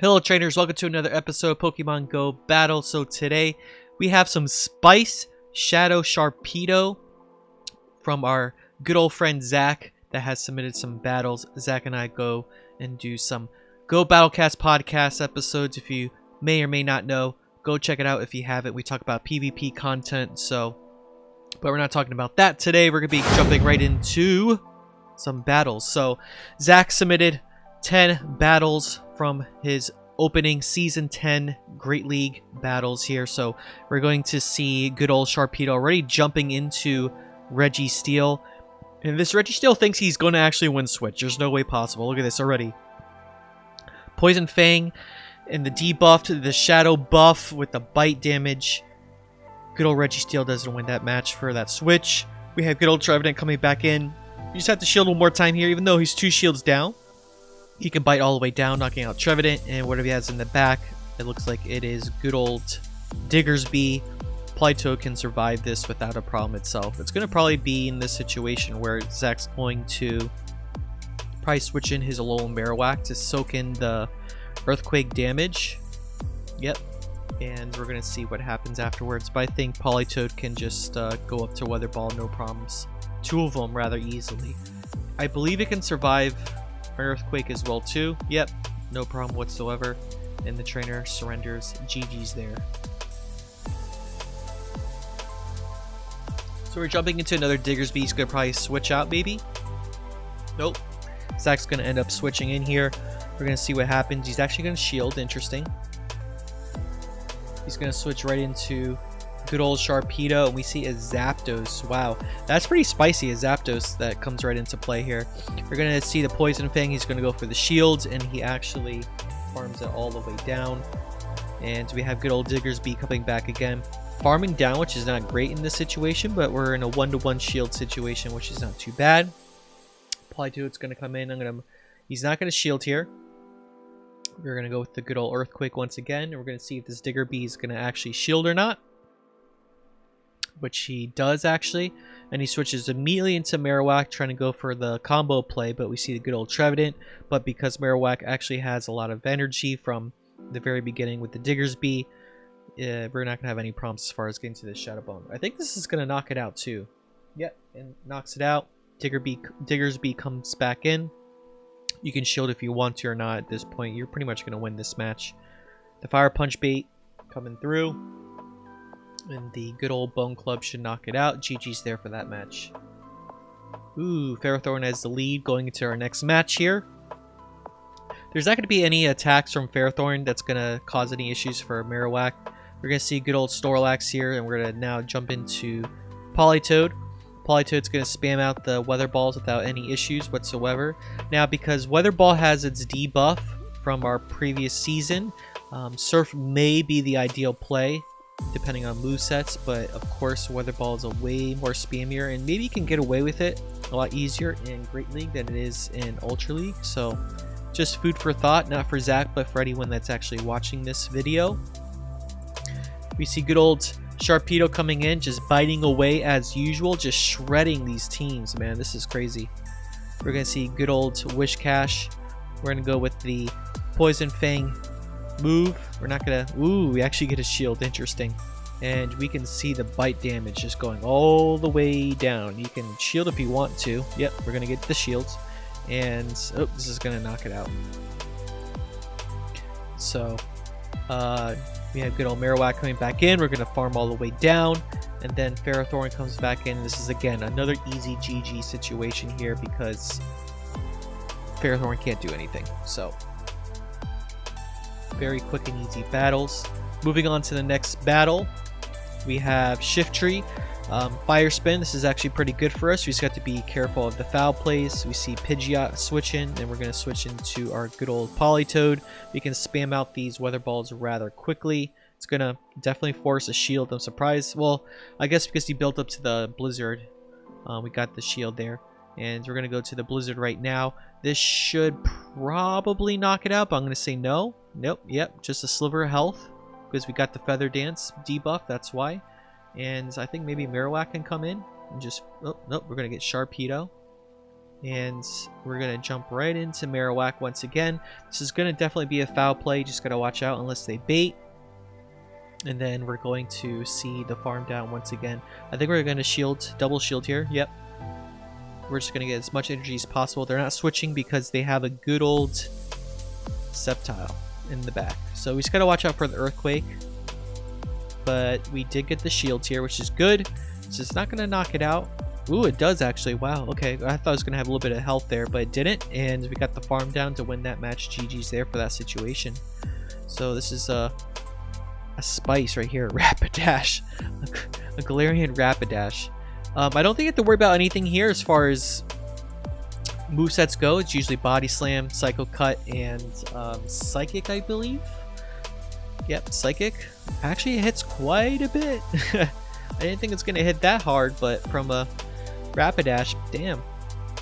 Hello trainers, welcome to another episode of Pokemon Go Battle. So today we have some Spice Shadow Sharpedo from our good old friend Zack that has submitted some battles. Zack and I go and do some GoBattleCast Podcast episodes. If you may or may not know, go check it out if you haven't. We talk about PvP content, but we're not talking about that today. We're going to be jumping right into some battles. So Zack submitted 10 battles from his opening Season 10 Great League battles here. So we're going to see good old Sharpedo already jumping into Registeel. And this Registeel thinks he's going to actually win Switch. There's no way possible. Look at this already. Poison Fang and the debuff to the Shadow buff with the bite damage. Good old Registeel doesn't win that match for that Switch. We have good old Trevenant coming back in. You just have to shield one more time here, even though he's 2 shields down. He can bite all the way down, knocking out Trevenant, and whatever he has in the back, it looks like it is good old Diggersby. Politoed can survive this without a problem itself. It's going to probably be in this situation where Zack's going to probably switch in his Alolan Marowak to soak in the Earthquake damage. Yep. And we're going to see what happens afterwards. But I think Politoed can just go up to Weather Ball, no problems. 2 of them rather easily. I believe it can survive Earthquake as well too. Yep, no problem whatsoever. And the trainer surrenders. GG's there. So we're jumping into another Diggersby. He's going to probably switch out maybe. Nope. Zack's going to end up switching in here. We're going to see what happens. He's actually going to shield. Interesting. He's going to switch right into good old Sharpedo, and we see a Zapdos. Wow, that's pretty spicy, a Zapdos that comes right into play here. We're going to see the Poison Fang. He's going to go for the shields, and he actually farms it all the way down. And we have good old Diggersby coming back again. Farming down, which is not great in this situation, but we're in a 1-to-1 shield situation, which is not too bad. Politoed's going to come in. He's not going to shield here. We're going to go with the good old Earthquake once again, and we're going to see if this Diggersby is going to actually shield or not. Which he does actually, and he switches immediately into Marowak, trying to go for the combo play, but we see the good old Trevenant. But because Marowak actually has a lot of energy from the very beginning with the Diggersby, we're not going to have any problems as far as getting to the Shadow Bone. I think this is going to knock it out too. Yep, and knocks it out. Diggersby comes back in. You can shield if you want to or not at this point. You're pretty much going to win this match. The Fire Punch bait coming through. And the good old Bone Club should knock it out. GG's there for that match. Ooh, Ferrothorn has the lead going into our next match here. There's not going to be any attacks from Ferrothorn that's going to cause any issues for Marowak. We're going to see good old Snorlax here, and we're going to now jump into Politoed. Politoed's going to spam out the Weather Balls without any issues whatsoever. Now, because Weather Ball has its debuff from our previous season, Surf may be the ideal play, depending on movesets, but of course Weather Ball is a way more spammier, and maybe you can get away with it a lot easier in Great League than it is in Ultra League. So just food for thought, not for Zack, but for anyone that's actually watching this video. We see good old Sharpedo coming in, just biting away as usual, just shredding these teams, man. This is crazy. We're going to see good old Wishcash. We're going to go with the Poison Fang move. We're not gonna. Ooh, we actually get a shield. Interesting. And we can see the bite damage just going all the way down. You can shield if you want to. Yep, we're gonna get the shields. And oh, this is gonna knock it out. So we have good old Marowak coming back in. We're gonna farm all the way down, and then Ferrothorn comes back in. This is again another easy GG situation here because Ferrothorn can't do anything. So very quick and easy battles. Moving on to the next battle, we have Shiftry, Fire Spin. This is actually pretty good for us. We just got to be careful of the foul plays. We see Pidgeot switch in, and we're going to switch into our good old Politoed. We can spam out these Weather Balls rather quickly. It's going to definitely force a shield. I'm surprised. Well, I guess because he built up to the Blizzard, we got the shield there. And we're going to go to the Blizzard right now. This should probably knock it out, but I'm going to say no. Nope, yep, just a sliver of health. Because we got the Feather Dance debuff, that's why. And I think maybe Marowak can come in. And just, oh, nope, we're going to get Sharpedo. And we're going to jump right into Marowak once again. This is going to definitely be a foul play. Just got to watch out unless they bait. And then we're going to see the farm down once again. I think we're going to shield, double shield here. Yep. We're just going to get as much energy as possible. They're not switching because they have a good old Sceptile in the back. So we just got to watch out for the Earthquake. But we did get the shields here, which is good. It's just not going to knock it out. Ooh, it does actually. Wow. Okay, I thought it was going to have a little bit of health there, but it didn't. And we got the farm down to win that match. GG's there for that situation. So this is a spice right here. Rapidash. A Galarian Rapidash. I don't think you have to worry about anything here as far as movesets go. It's usually Body Slam, Psycho Cut, and Psychic, I believe. Yep, Psychic. Actually, it hits quite a bit. I didn't think it's going to hit that hard, but from a Rapidash, damn.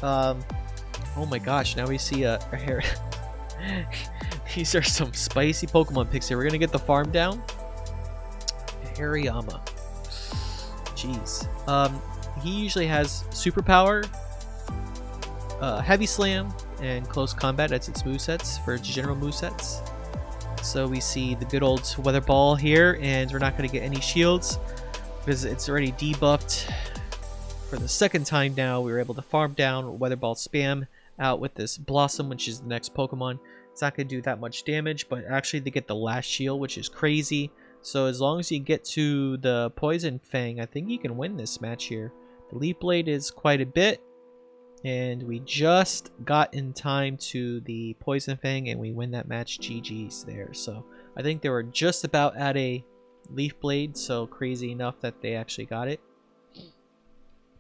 Oh my gosh, now we see a hair. These are some spicy Pokemon picks here. We're going to get the farm down. Hariyama. Jeez. He usually has Superpower, Heavy Slam, and Close Combat. That's its movesets for general movesets. So we see the good old Weather Ball here, and we're not going to get any shields because it's already debuffed. For the second time now, we were able to farm down Weather Ball spam out with this Blossom, which is the next Pokemon. It's not going to do that much damage, but actually they get the last shield, which is crazy. So as long as you get to the Poison Fang, I think you can win this match here. The Leaf Blade is quite a bit, and we just got in time to the Poison Fang, and we win that match. GG's there. So I think they were just about at a Leaf Blade, so crazy enough that they actually got it.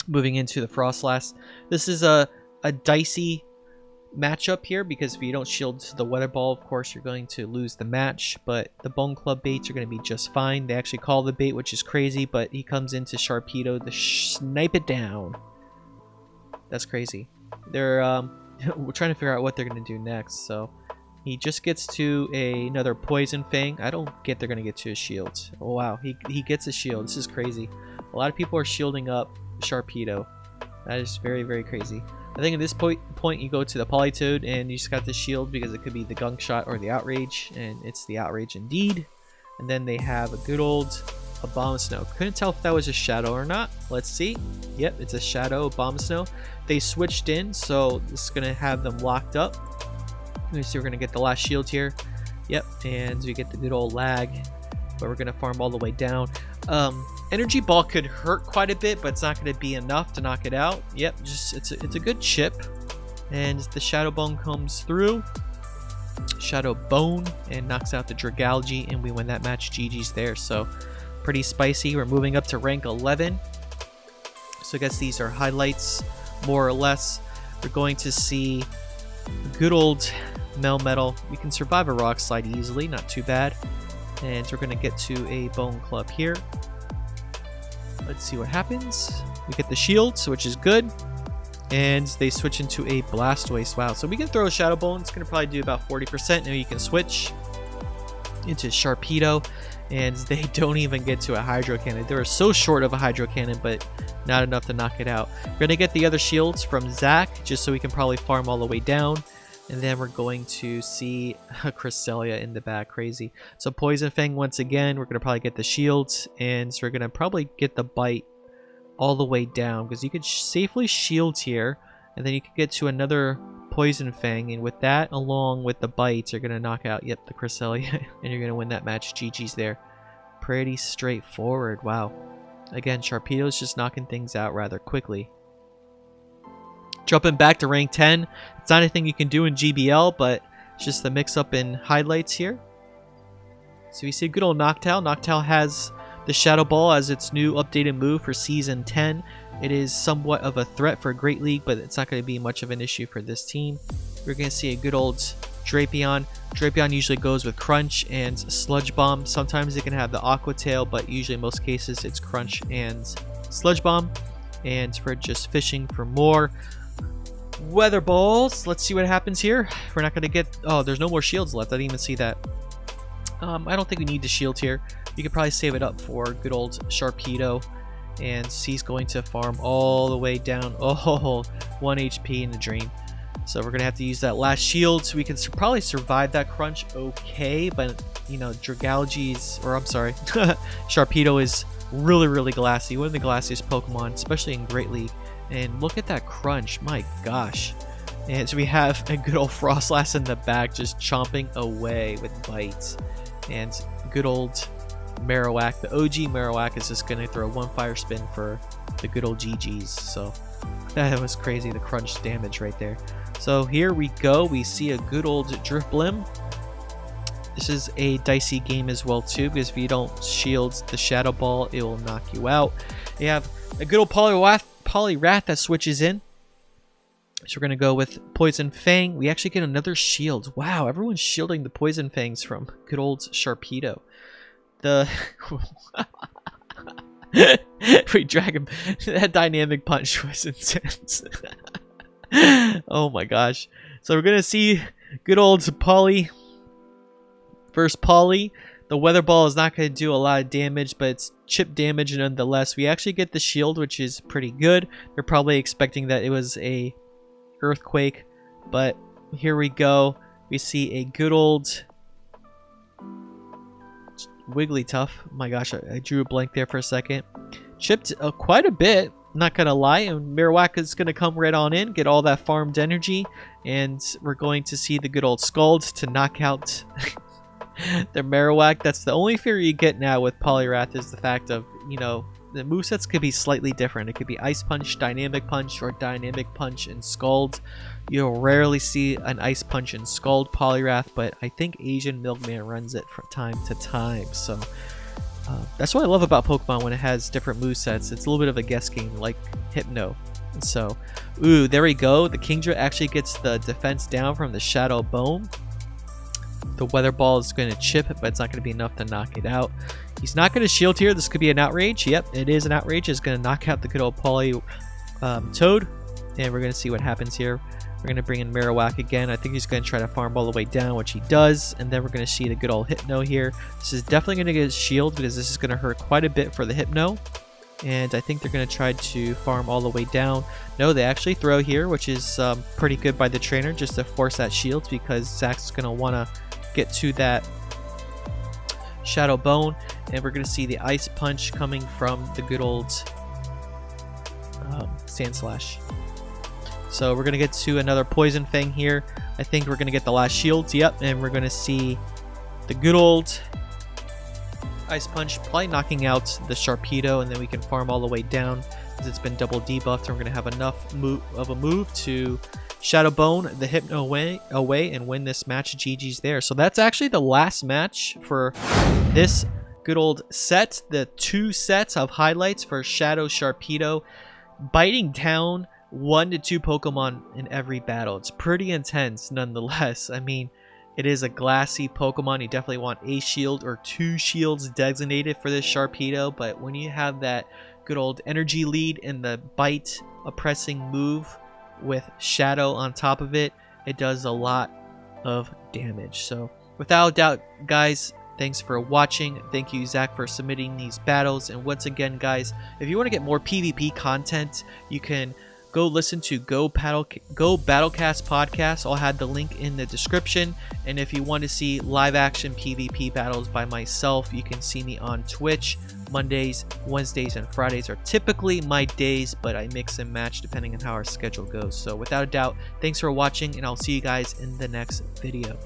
Moving into the Frostlass. This is a dicey matchup here because if you don't shield the Weather Ball, of course you're going to lose the match, but the Bone Club baits are going to be just fine. They actually call the bait, which is crazy, but he comes into Sharpedo to snipe it down. That's crazy. They're we're trying to figure out what they're going to do next. So he just gets to another Poison Fang. I don't get they're going to get to a shield. Oh wow, he gets a shield. This is crazy. A lot of people are shielding up Sharpedo. That is very, very crazy. I think at this point you go to the Politoed and you just got the shield because it could be the Gunk Shot or the Outrage, and it's the Outrage indeed. And then they have a good old Abomasnow. Couldn't tell if that was a Shadow or not. Let's see. Yep, it's a Shadow Abomasnow. They switched in, so this is going to have them locked up. Let me see, we're going to get the last shield here. Yep, and we get the good old lag, but we're going to farm all the way down. Energy Ball could hurt quite a bit, but it's not going to be enough to knock it out. Yep, just it's a good chip. And the Shadow Bone comes through. Shadow Bone and knocks out the Dragalge, and we win that match. GG's there. So pretty spicy. We're moving up to rank 11. So I guess these are highlights, more or less. We're going to see good old Melmetal. We can survive a Rock Slide easily, not too bad. And we're going to get to a Bone Club here. Let's see what happens. We get the shields, which is good. And they switch into a Blastoise. Wow. So we can throw a Shadow Bone. It's going to probably do about 40%. Now you can switch into Sharpedo. And they don't even get to a Hydro Cannon. They were so short of a Hydro Cannon, but not enough to knock it out. We're going to get the other shields from Zack, just so we can probably farm all the way down. And then we're going to see a Cresselia in the back. Crazy. So Poison Fang once again. We're going to probably get the shields. And so we're going to probably get the bite all the way down. Because you could safely shield here. And then you could get to another Poison Fang. And with that, along with the bites, you're going to knock out, yep, the Cresselia. And you're going to win that match. GG's there. Pretty straightforward. Wow. Again, Sharpedo's just knocking things out rather quickly. Jumping back to rank 10. It's not anything you can do in GBL, but it's just the mix-up in highlights here. So we see a good old Noctowl. Noctowl has the Shadow Ball as its new updated move for Season 10. It is somewhat of a threat for Great League, but it's not going to be much of an issue for this team. We're going to see a good old Drapion. Drapion usually goes with Crunch and Sludge Bomb. Sometimes it can have the Aqua Tail, but usually in most cases it's Crunch and Sludge Bomb. And we're just fishing for more Weather Balls. Let's see what happens here. We're not going to get... Oh, there's no more shields left. I didn't even see that. I don't think we need the shield here. You could probably save it up for good old Sharpedo. and he's going to farm all the way down. Oh, 1 HP in the dream. So we're gonna have to use that last shield, so we can probably survive that crunch okay, but you know, Sharpedo is really glassy, one of the glassiest Pokemon, especially in Great League. And look at that crunch, my gosh. And so we have a good old Frostlass in the back just chomping away with bites. And good old Marowak, the OG Marowak, is just gonna throw one fire spin for the good old GG's. So that was crazy, the crunch damage right there. So here we go, we see a good old Drifblim. This is a dicey game as well too, because if you don't shield the Shadow Ball, it will knock you out. You have a good old Poliwrath that switches in. So we're going to go with Poison Fang. We actually get another shield. Wow, everyone's shielding the Poison Fangs from good old Sharpedo. We drag him. That dynamic punch was intense. Oh my gosh. So we're going to see good old Poly versus Poly. The Weather Ball is not going to do a lot of damage, but it's chip damage nonetheless. We actually get the shield, which is pretty good. They're probably expecting that it was a Earthquake, but here we go. We see a good old Wigglytuff. My gosh, I drew a blank there for a second. Chipped quite a bit, not gonna lie, and Marowak is gonna come right on in, get all that farmed energy, and we're going to see the good old Scald to knock out the Marowak. That's the only fear you get now with Poliwrath, is the fact of, you know, the movesets could be slightly different. It could be Ice Punch, Dynamic Punch, or Dynamic Punch and Scald. You'll rarely see an Ice Punch and Scald Poliwrath, but I think Asian Milkman runs it from time to time. So that's what I love about Pokemon when it has different movesets. It's a little bit of a guess game, like Hypno. So, ooh, there we go. The Kingdra actually gets the defense down from the Shadow Bone. The Weather Ball is going to chip, but it's not going to be enough to knock it out. He's not going to shield here. This could be an Outrage. Yep, it is an Outrage. It's going to knock out the good old Poly Toad. And we're going to see what happens here. We're going to bring in Marowak again. I think he's going to try to farm all the way down, which he does. And then we're going to see the good old Hypno here. This is definitely going to get a shield, because this is going to hurt quite a bit for the Hypno. And I think they're going to try to farm all the way down. No, they actually throw here, which is pretty good by the trainer, just to force that shield, because Zack's going to want to get to that Shadow Bone. And we're going to see the Ice Punch coming from the good old Sand Slash. So we're going to get to another Poison Fang here. I think we're going to get the last shields. Yep, and we're going to see the good old Ice Punch, probably knocking out the Sharpedo, and then we can farm all the way down, because it's been double debuffed, and we're going to have enough of a move to Shadow Bone the Hypno away and win this match. GG's there. So that's actually the last match for this good old set. The 2 sets of highlights for Shadow Sharpedo, biting down 1 to 2 Pokemon in every battle. It's pretty intense nonetheless. I mean, it is a glassy Pokemon. You definitely want a shield or 2 shields designated for this Sharpedo, but when you have that good old energy lead and the bite oppressing move with Shadow on top of it, it does a lot of damage. So without doubt, guys, thanks for watching. Thank you, Zack, for submitting these battles. And once again, guys, if you want to get more PvP content, you can go listen to GoBattleCast Podcast. I'll have the link in the description. And if you want to see live action PvP battles by myself, you can see me on Twitch. Mondays, Wednesdays, and Fridays are typically my days, but I mix and match depending on how our schedule goes. So without a doubt, thanks for watching, and I'll see you guys in the next video.